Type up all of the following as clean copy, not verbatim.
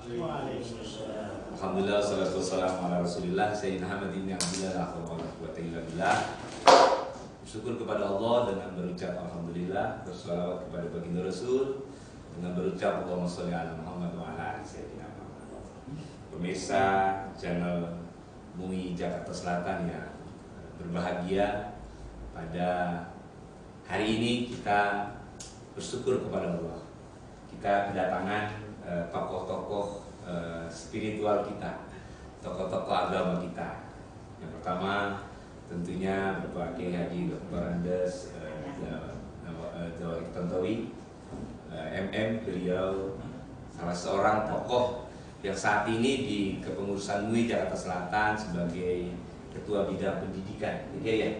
Alhamdulillah, salatu wassalamu ala rasulillah Sayyidina Muhammadin Abdillah wa rahmatullah. Bersyukur kepada Allah dengan berucap Alhamdulillah, bersalawat kepada baginda Rasul dengan berucap Allahumma sholli ala Muhammad wa ala ali Sayyidina Muhammad. Pemirsa channel MUI Jakarta Selatan yang berbahagia, pada hari ini kita bersyukur kepada Allah. Kita kedatangan tokoh-tokoh spiritual kita, tokoh-tokoh agama kita. Yang pertama tentunya Bapak Kiai Haji Dr. Andes Jawaid Tontowi MM. Beliau salah seorang tokoh yang saat ini di kepengurusan MUI Jakarta Selatan sebagai Ketua Bidang Pendidikan. Jadi ya,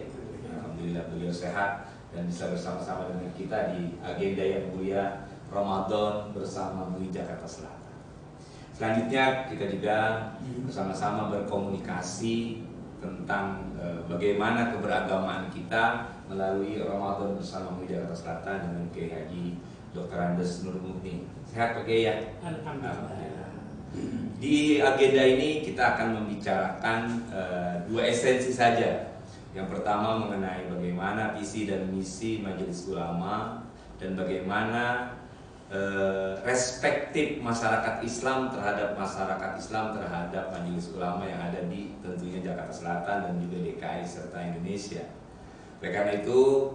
alhamdulillah beliau sehat dan bisa bersama-sama dengan kita di agenda yang mulia Ramadan bersama MUI Jakarta Selatan. Selanjutnya kita juga bersama-sama berkomunikasi tentang bagaimana keberagamaan kita melalui Ramadan bersama MUI Jakarta Selatan dengan Kiai Haji Dr. Andes Nur Mukni. Sehat Pak Kiai ya? Alhamdulillah. Di agenda ini kita akan membicarakan dua esensi saja. Yang pertama mengenai bagaimana visi dan misi Majelis Ulama dan bagaimana respektif masyarakat Islam terhadap Majelis Ulama yang ada di tentunya Jakarta Selatan dan juga DKI serta Indonesia. Oleh karena itu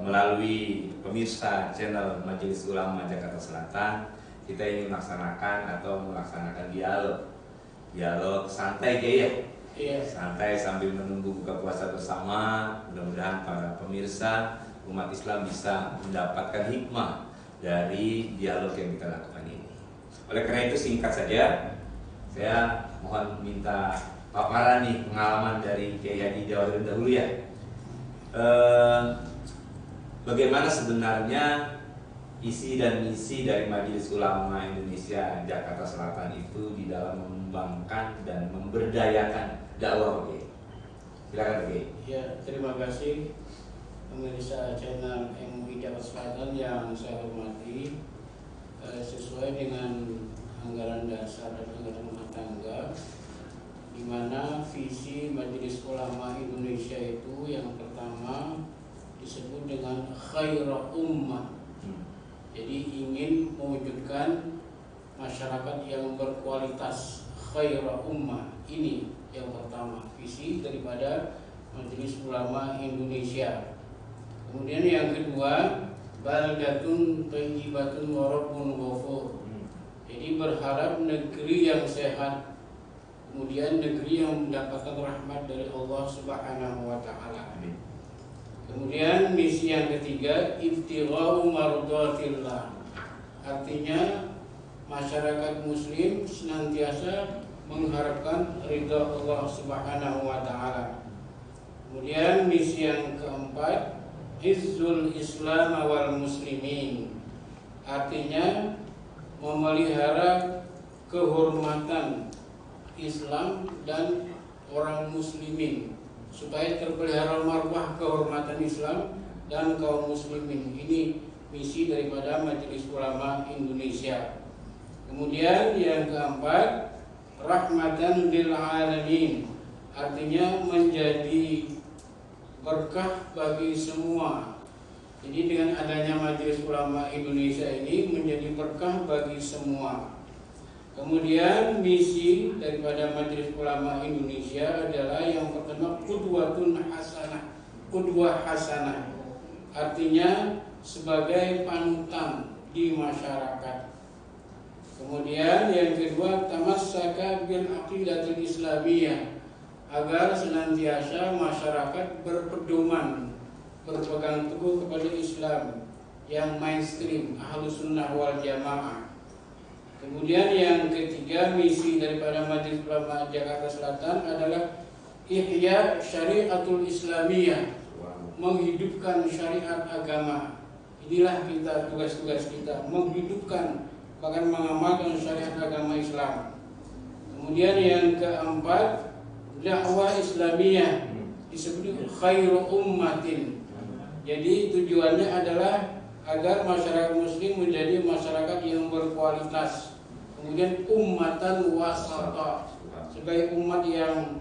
melalui pemirsa channel Majelis Ulama Jakarta Selatan, kita ingin melaksanakan dialog santai ya. Iya. Santai sambil menunggu buka puasa bersama. Mudah-mudahan para pemirsa umat Islam bisa mendapatkan hikmah dari dialog yang kita lakukan ini. Oleh karena itu singkat saja, saya mohon minta paparan nih pengalaman dari Kiai Haji Jawaid dahulu ya. Bagaimana sebenarnya isi dan misi dari Majelis Ulama Indonesia Jakarta Selatan itu di dalam mengembangkan dan memberdayakan dakwah Kiai. Silakan Kiai. Ya, terima kasih pemirsa channel MUI Jakarta Selatan yang saya hormati. Sesuai dengan anggaran dasar dan anggaran rumah tangga, di mana visi Majelis Ulama Indonesia itu yang pertama disebut dengan khairah ummah. Jadi ingin mewujudkan masyarakat yang berkualitas, khairah ummah. Ini yang pertama, visi daripada Majelis Ulama Indonesia. Kemudian yang kedua, baldatun thayyibatun wa rabbun ghafur. Jadi berharap negeri yang sehat, kemudian negeri yang mendapatkan rahmat dari Allah Subhanahu wa taala. Kemudian misi yang ketiga, ibtigha'u mardatillah. Artinya masyarakat muslim senantiasa mengharapkan ridha Allah Subhanahu wa taala. Kemudian misi yang keempat, Izzul Islam wal Muslimin. Artinya memelihara kehormatan Islam dan orang muslimin, supaya terpelihara marwah kehormatan Islam dan kaum muslimin. Ini misi daripada Majelis Ulama Indonesia. Kemudian yang keempat, rahmatan lil alamin. Artinya menjadi berkah bagi semua. Jadi dengan adanya Majelis Ulama Indonesia ini menjadi berkah bagi semua. Kemudian misi daripada Majelis Ulama Indonesia adalah yang pertama, qudwatun hasanah. Qudwah hasanah artinya sebagai panutan di masyarakat. Kemudian yang kedua, tamassaka bil aqidatil islamiyah, agar senantiasa masyarakat berpedoman, berpegang teguh kepada Islam yang mainstream, Ahlus Sunnah wal Jamaah. Kemudian yang ketiga, misi daripada Majelis Ulama Jakarta Selatan adalah ihya syariatul islamiyah, menghidupkan syariat agama. Inilah kita, tugas-tugas kita, menghidupkan, bahkan mengamalkan syariat agama Islam. Kemudian yang keempat, dakwah Islamiyah, disebut khairu ummatin. Jadi tujuannya adalah agar masyarakat muslim menjadi masyarakat yang berkualitas, kemudian ummatan wasata, sebagai umat yang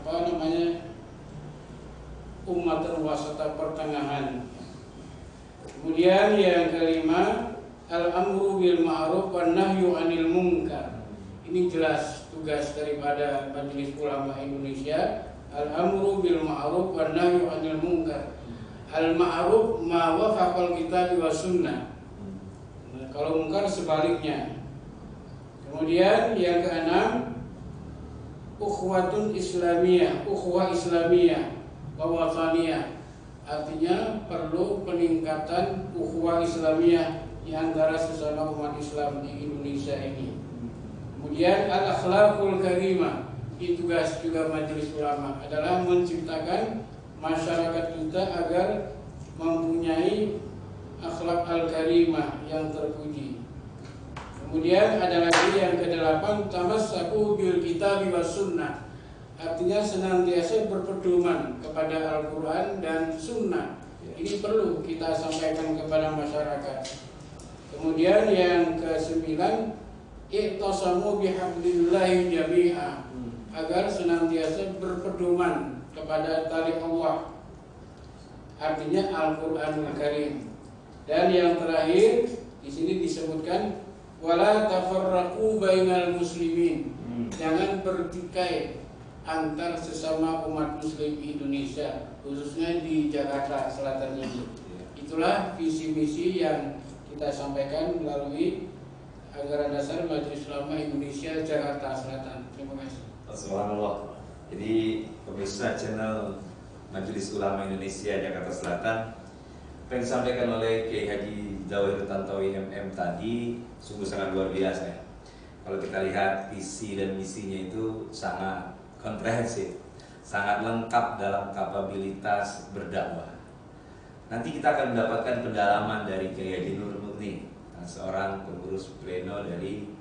apa namanya, ummatan wasata, pertengahan. Kemudian yang kelima, al-amru bil ma'ruf wan nahyu 'anil munkar. Ini jelas tugas daripada Majelis Ulama Indonesia. Al-amru bil ma'ruf wan nahyu 'anil munkar. Al-ma'ruf ma wafaqal kitab wa sunnah. Nah, kalau munkar sebaliknya. Kemudian yang keenam, ukhwatun islamiyah, ukhwah islamiyah wa wataniyah. Artinya perlu peningkatan ukhuwah Islamiyah di antara sesama umat Islam di Indonesia ini. Kemudian al-akhlaqul karimah, ini tugas juga Majelis Ulama adalah menciptakan masyarakat kita agar mempunyai akhlak al-karimah yang terpuji. Kemudian ada lagi yang ke-8, tamassaku bil kitabi was sunnah. Artinya senantiasa berpedoman kepada Al-Quran dan Sunnah. Ini perlu kita sampaikan kepada masyarakat. Kemudian yang ke-9, i'tasamu bihablillahi jami'a, agar senantiasa berpedoman kepada tali Allah, artinya Al-Quranul Karim. Dan yang terakhir di sini disebutkan wala tafarraqu bainal muslimin, jangan bertikai antar sesama umat Muslim Indonesia, khususnya di Jakarta Selatan ini. Itulah visi misi yang kita sampaikan melalui anggaran dasar Majelis Ulama Indonesia Jakarta Selatan. Terima kasih. Subhanallah. Jadi pemirsa channel Majelis Ulama Indonesia Jakarta Selatan, apa yang disampaikan oleh Kiai Haji Zawahir Tantowi MM tadi sungguh sangat luar biasa ya. Kalau kita lihat visi dan misinya itu sangat komprehensif, sangat lengkap dalam kapabilitas berdakwah. Nanti kita akan mendapatkan pendalaman dari Kiai Haji Nur Mukni, seorang pengurus pleno dari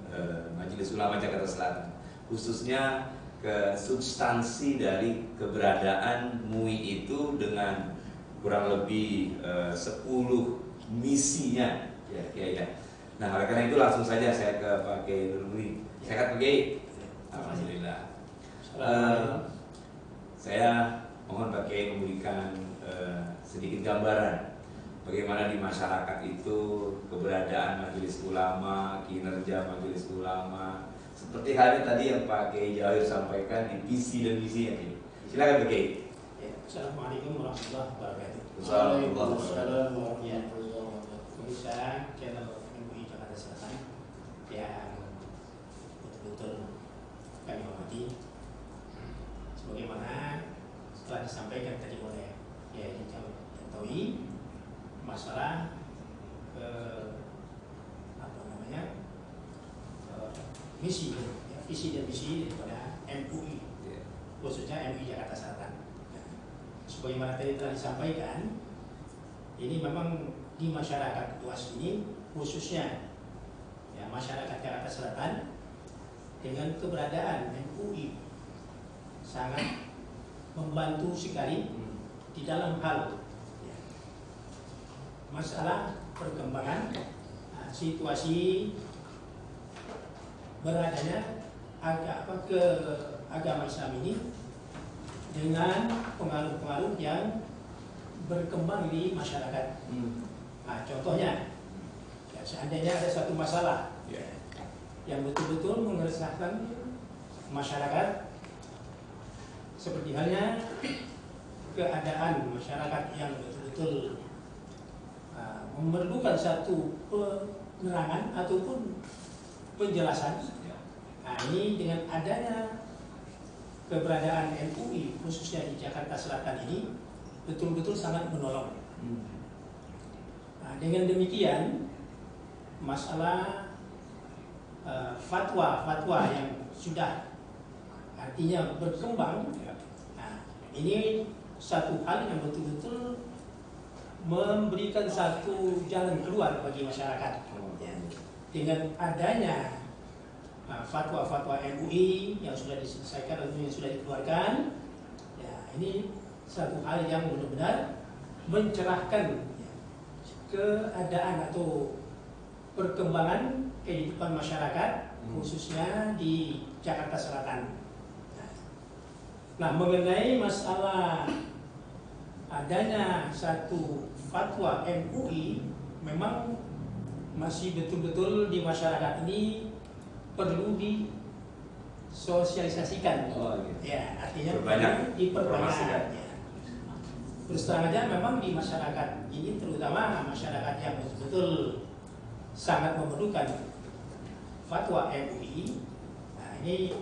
Majelis Ulama Jakarta Selatan, khususnya ke substansi dari keberadaan MUI itu dengan kurang lebih 10 misinya ya Kiai ya. Nah, oleh karena itu langsung saja saya ke Pak Kiai Nur Mukni. Sehat Pak Kiai? Alhamdulillah. Saya mohon Pak Kiai memberikan sedikit gambaran bagaimana di masyarakat itu keberadaan Majelis Ulama, kinerja Majelis Ulama, seperti halnya tadi yang Pak Kiai Jawahir sampaikan di visi dan misinya ini. Silakan Pak Kiai. Assalamualaikum warahmatullahi wabarakatuh. Waalaikumsalam warahmatullahi wabarakatuh. Pemirsa channel MUI Jakarta Selatan yang betul-betul kami hormati, sebagaimana telah disampaikan tadi oleh Kiai Tantowi, masalah misi, visi dan misi daripada MUI, khususnya MUI Jakarta Selatan. Sebagaimana tadi telah disampaikan, ini memang di masyarakat luas ini, khususnya ya, masyarakat Jakarta Selatan, dengan keberadaan MUI sangat membantu sekali di dalam hal ya, masalah perkembangan situasi beradanya agama Islam ini dengan pengaruh-pengaruh yang berkembang di masyarakat. Nah, contohnya, ya, seandainya ada satu masalah yang betul-betul mengeresahkan masyarakat, seperti halnya keadaan masyarakat yang betul-betul memerlukan satu penerangan ataupun penjelasan. Nah, ini dengan adanya keberadaan MUI khususnya di Jakarta Selatan ini betul-betul sangat menolong. Nah, dengan demikian masalah fatwa-fatwa yang sudah artinya berkembang, nah, ini satu hal yang betul-betul memberikan satu jalan keluar bagi masyarakat. Dengan adanya fatwa-fatwa MUI yang sudah diselesaikan atau yang sudah dikeluarkan, ya, ini satu hal yang benar-benar mencerahkan keadaan atau perkembangan kehidupan masyarakat, khususnya di Jakarta Selatan. Nah, mengenai masalah adanya satu fatwa MUI, memang masih betul-betul di masyarakat ini perlu disosialisasikan. Oh, gitu. Ya, artinya Perbanyak diperbanyak. Ya. Terus terang aja, memang di masyarakat ini, terutama masyarakat yang betul-betul sangat memerlukan fatwa MUI, nah ini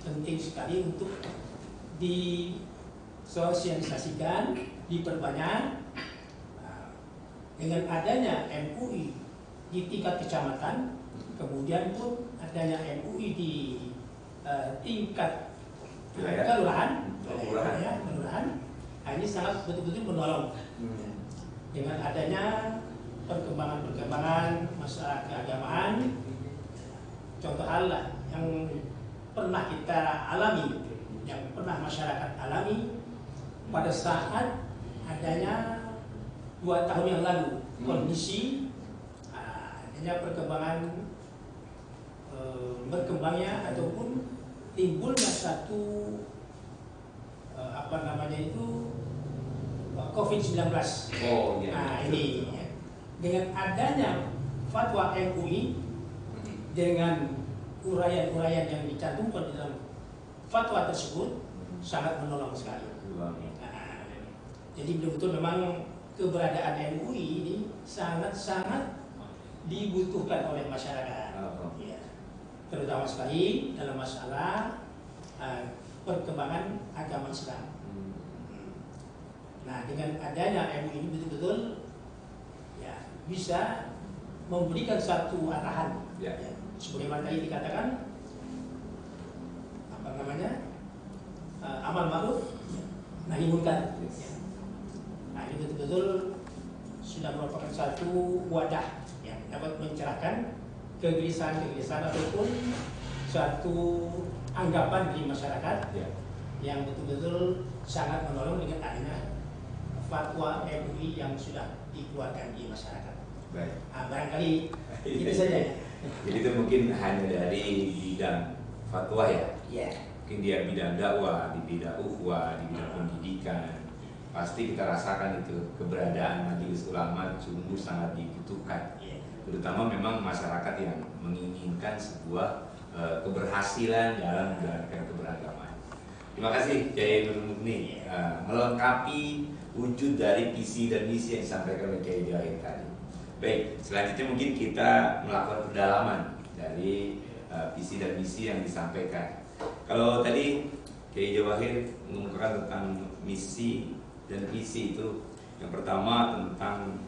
penting sekali untuk disosialisasikan, diperbanyak. Nah, dengan adanya MUI di tingkat kecamatan, kemudian pun adanya MUI di tingkat kelurahan, ini sangat betul-betul menolong. Dengan adanya perkembangan masalah keagamaan, contoh hal yang pernah kita alami, yang pernah masyarakat alami pada saat adanya 2 tahun yang lalu kondisi adanya berkembangnya ataupun timbulnya satu COVID-19. Oh, iya. Nah, ini ya. Dengan adanya fatwa MUI, dengan uraian-uraian yang dicantumkan di dalam fatwa tersebut, sangat menolong sekali. Nah, jadi betul-betul memang keberadaan MUI ini sangat-sangat dibutuhkan oleh masyarakat, ya. Terutama sekali dalam masalah perkembangan agama Islam. Nah, dengan adanya MUI ini betul-betul ya bisa memberikan satu arahan. Ya. Sebagaimana tadi dikatakan, amal ma'ruf nahi munkar. Nah, ini betul-betul sudah merupakan satu wadah yang dapat mencerahkan kegelisahan ataupun suatu anggapan di masyarakat yang betul-betul sangat menolong dengan adanya fatwa MUI yang sudah dikeluarkan di masyarakat. Baik. Nah, barangkali itu saja. Jadi itu mungkin hanya dari bidang fatwa ya. Yeah. Mungkin dia bidang dakwah, di bidang ukhuwah, di bidang pendidikan. Pasti kita rasakan itu keberadaan majelis ulama sungguh sangat dibutuhkan. Terutama memang masyarakat yang menginginkan sebuah keberhasilan dalam menjalankan keberagaman. Terima kasih Kiai Nur Mugni melengkapi wujud dari visi dan misi yang disampaikan oleh Kiai Jawahir tadi. Baik, selanjutnya mungkin kita melakukan pendalaman dari visi dan misi yang disampaikan. Kalau tadi Kiai Jawahir mengungkapkan tentang misi dan visi itu, yang pertama tentang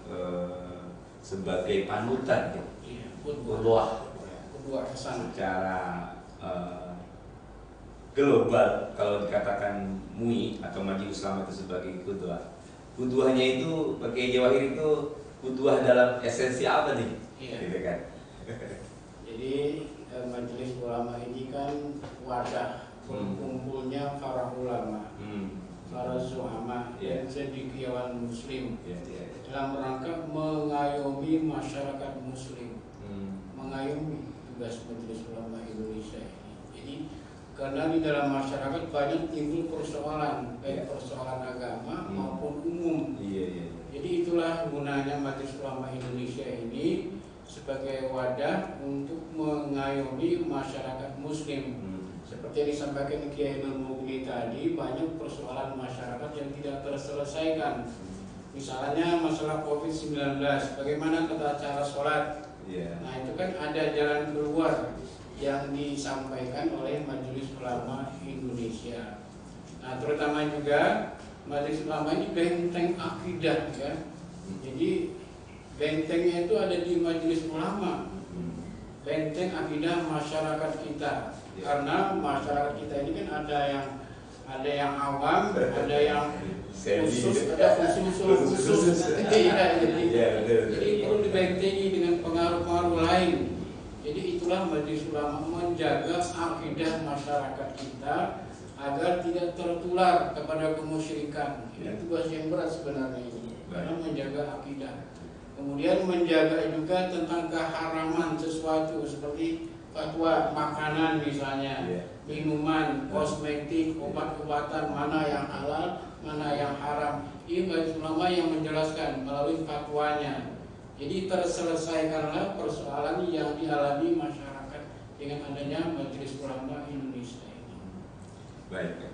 sebagai panutan ya, qudwah secara global. Kalau dikatakan MUI atau Majelis Ulama itu sebagai qudwah, qudwahnya itu pakai Jawahir itu qudwah dalam esensi apa nih? Gitu kan? Jadi Majelis Ulama ini kan wadah berkumpulnya para ulama, para zuhama dan cendekiawan muslim dalam rangka mengayomi masyarakat muslim, mengayomi tugas Majelis Ulama Indonesia ini. Jadi karena di dalam masyarakat banyak timbul persoalan, baik persoalan agama maupun umum. Jadi itulah gunanya Majelis Ulama Indonesia ini sebagai wadah untuk mengayomi masyarakat muslim. Seperti yang disampaikan Kiai Nur Mugni tadi, banyak persoalan masyarakat yang tidak terselesaikan. Misalnya masalah COVID-19, bagaimana tata cara sholat. Nah, itu kan ada jalan keluar yang disampaikan oleh Majelis Ulama Indonesia. Nah, terutama juga Majelis Ulama ini benteng akidah ya. Jadi bentengnya itu ada di Majelis Ulama. Benteng akidah masyarakat kita. Karena masyarakat kita ini kan ada yang awam, ada yang khusus, ada khusus. Jadi perlu dibentengi dengan pengaruh-pengaruh lain. Jadi itulah Majelis Ulama menjaga akidah masyarakat kita agar tidak tertular kepada kemusyrikan. Ini tugas yang berat sebenarnya ini, karena menjaga akidah. Kemudian menjaga juga tentang keharaman sesuatu seperti fatwa makanan misalnya, minuman, kosmetik, obat-obatan, mana yang halal, mana yang haram. Ini majelis ulama yang menjelaskan melalui fatwanya. Jadi terselesaikanlah persoalan yang dialami masyarakat dengan adanya Majelis Ulama Indonesia ini. Baik.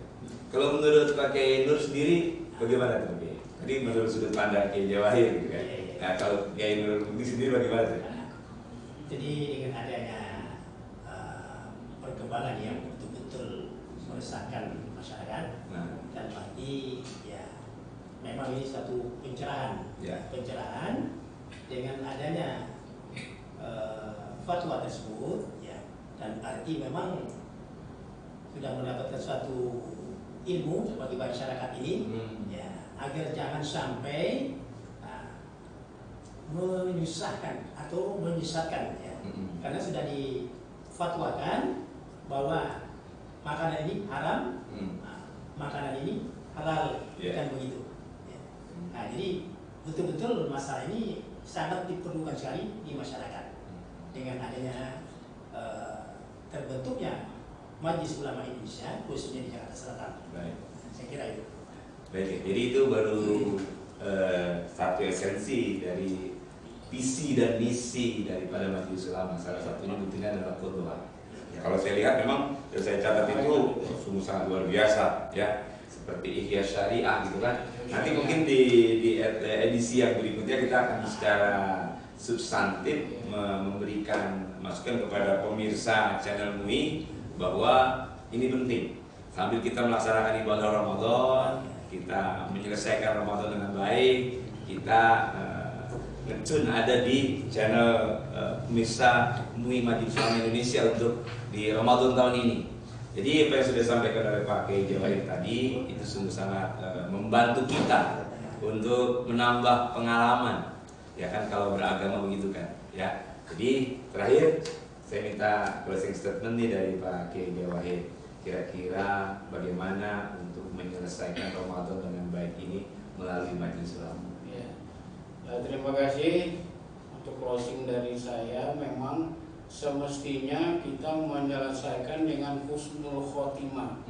Kalau menurut Pak Kiai Nur sendiri bagaimana tuh, Kiai? Tadi menurut sudut pandang Kiai Jawahir gitu kan. Nah, kalau Kiai Nur sendiri bagaimana tuh? Jadi dengan adanya perkembangan yang betul-betul meresahkan masyarakat, dan pasti ya memang ini satu pencerahan, pencerahan dengan adanya fatwa tersebut, ya, dan arti memang sudah mendapatkan suatu ilmu bagi masyarakat ini, ya, agar jangan sampai menyusahkan atau menyesatkan, ya, karena sudah difatwakan bahwa makanan ini haram, makanan ini halal, kan begitu. Ya. Nah, jadi betul-betul masalah ini sangat diperlukan sekali di masyarakat dengan adanya terbentuknya Majelis Ulama Indonesia khususnya di Jakarta Selatan. Baik. Saya kira itu. Baik, jadi itu baru satu esensi dari visi dan misi daripada Majelis Ulama. Salah satunya buktinya adalah khutbah. Ya, kalau saya lihat memang yang saya catat itu sungguh sangat luar biasa, ya, seperti Ihya Syariah gitu kan. Nanti mungkin di edisi yang berikutnya kita akan secara substantif memberikan masukan kepada pemirsa channel MUI bahwa ini penting. Sambil kita melaksanakan ibadah Ramadan, kita menyelesaikan Ramadan dengan baik, kita ngecun ada di channel pemirsa MUI Majelis Ulama Indonesia untuk di Ramadan tahun ini. Jadi apa yang sudah disampaikan oleh Pak Kiai Jawahir tadi itu sungguh sangat membantu kita untuk menambah pengalaman, ya kan, kalau beragama begitu kan, ya. Jadi terakhir saya minta closing statement nih dari Pak Kiai Jawahir. Kira-kira bagaimana untuk menyelesaikan Ramadan dengan baik ini melalui Majelis Ulama? Ya. Terima kasih untuk closing dari saya. Memang semestinya kita menyelesaikan dengan husnul khotimah.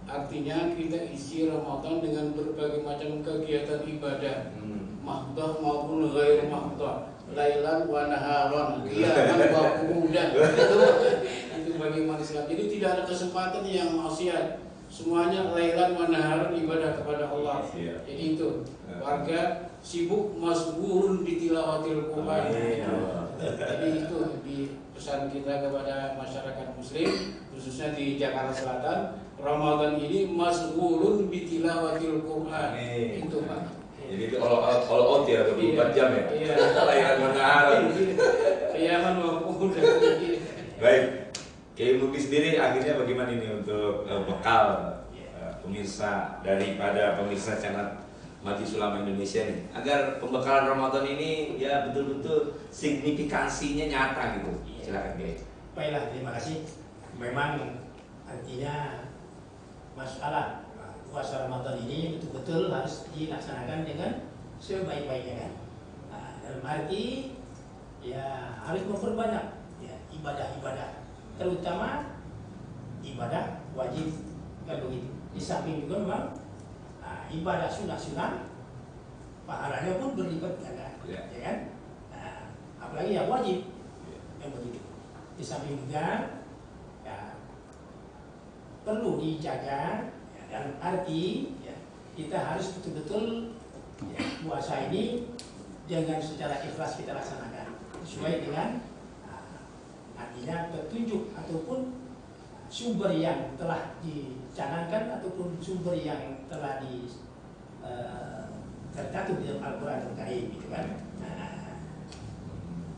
Artinya kita isi Ramadan dengan berbagai macam kegiatan ibadah, mahdoh maupun ghair mahdoh, lailan wa naharan, qiyaman wa qu'udan. Itu bagi umat Islam. Jadi tidak ada kesempatan yang maksiat. Semuanya lailan wa naharan ibadah kepada Allah. Jadi itu warga sibuk masbulun di tilawatil Quran. Jadi itu di pesan kita kepada masyarakat muslim khususnya di Jakarta Selatan, Ramadan ini masbulun bi tilawatil Quran. Itu Pak. Jadi itu all out ya, 24 jam ya. Iya. Layan menahan. Qiyaman wa qu'udan. Baik. Kiai Mukti sendiri akhirnya bagaimana ini untuk bekal pemirsa daripada pemirsa channel Majelis Ulama Indonesia ini, agar pembekalan Ramadan ini ya betul-betul signifikansinya nyata gitu. Silakan Kiai. Baiklah, terima kasih. Memang artinya masalah puasa Ramadan ini betul-betul harus dilaksanakan dengan sebaik-baiknya kan. Nah, dalam arti ya harus memperbanyak ya ibadah-ibadah, terutama ibadah wajib kan begitu. Di samping juga memang ibadah sunnah-sunnah pahalanya pun berlipat ganda, ya kan? Nah, apalagi yang wajib yang begitu. Di samping juga ya, perlu dijaga ya, dalam arti ya, kita harus betul-betul ya, puasa ini dengan secara ikhlas kita laksanakan sesuai dengan artinya petunjuk ataupun sumber yang telah dicanangkan ataupun sumber yang telah tercatat di dalam Al-Quran Al-Karim gitu kan.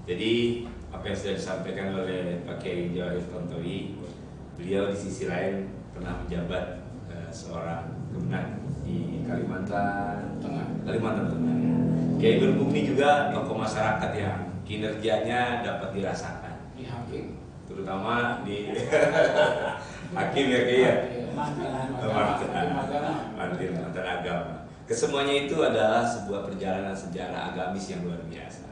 Jadi apa yang sudah disampaikan oleh Pak Kiai Jawahir Tontowi, beliau di sisi lain pernah menjabat seorang kemenang di Kalimantan Tengah. Kiai Nur Mukni juga tokoh masyarakat yang kinerjanya dapat dirasakan. Di hakim. Terutama di hakim ya Kiai ya. Mantan agama. Kesemuanya itu adalah sebuah perjalanan sejarah agamis yang luar biasa.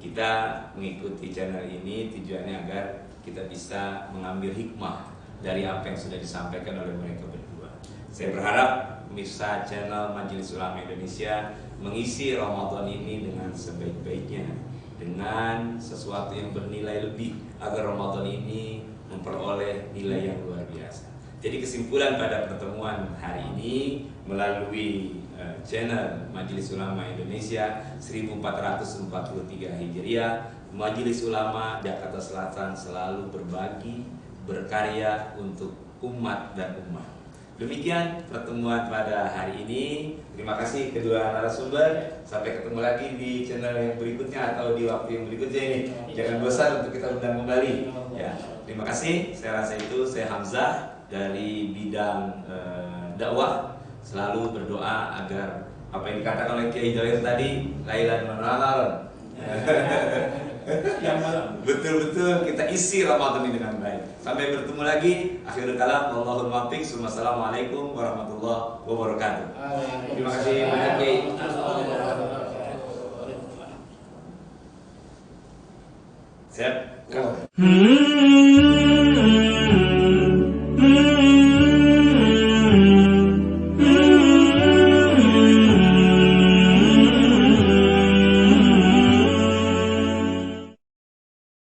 Kita mengikuti channel ini tujuannya agar kita bisa mengambil hikmah dari apa yang sudah disampaikan oleh mereka berdua. Saya berharap pemirsa channel Majelis Ulama Indonesia mengisi Ramadan ini dengan sebaik-baiknya, dengan sesuatu yang bernilai lebih, agar Ramadan ini memperoleh nilai yang luar biasa. Jadi kesimpulan pada pertemuan hari ini melalui channel Majelis Ulama Indonesia 1443 Hijriah, Majelis Ulama Jakarta Selatan selalu berbagi, berkarya untuk umat dan umat. Demikian pertemuan pada hari ini. Terima kasih kedua narasumber. Sampai ketemu lagi di channel yang berikutnya atau di waktu yang berikutnya ini. Jangan bosan untuk kita undang kembali. Ya, terima kasih. Saya rasa itu. Saya Hamzah dari bidang dakwah. Selalu berdoa agar apa yang dikatakan oleh Kiai Hidayat tadi, lailan malam. Betul-betul kita isi Ramadan ini dengan baik. Sampai bertemu lagi. Akhirul kalam, wallahul muwaffiq. Wassalamualaikum warahmatullahi wabarakatuh. Terima kasih banyak, Kiai. Siap.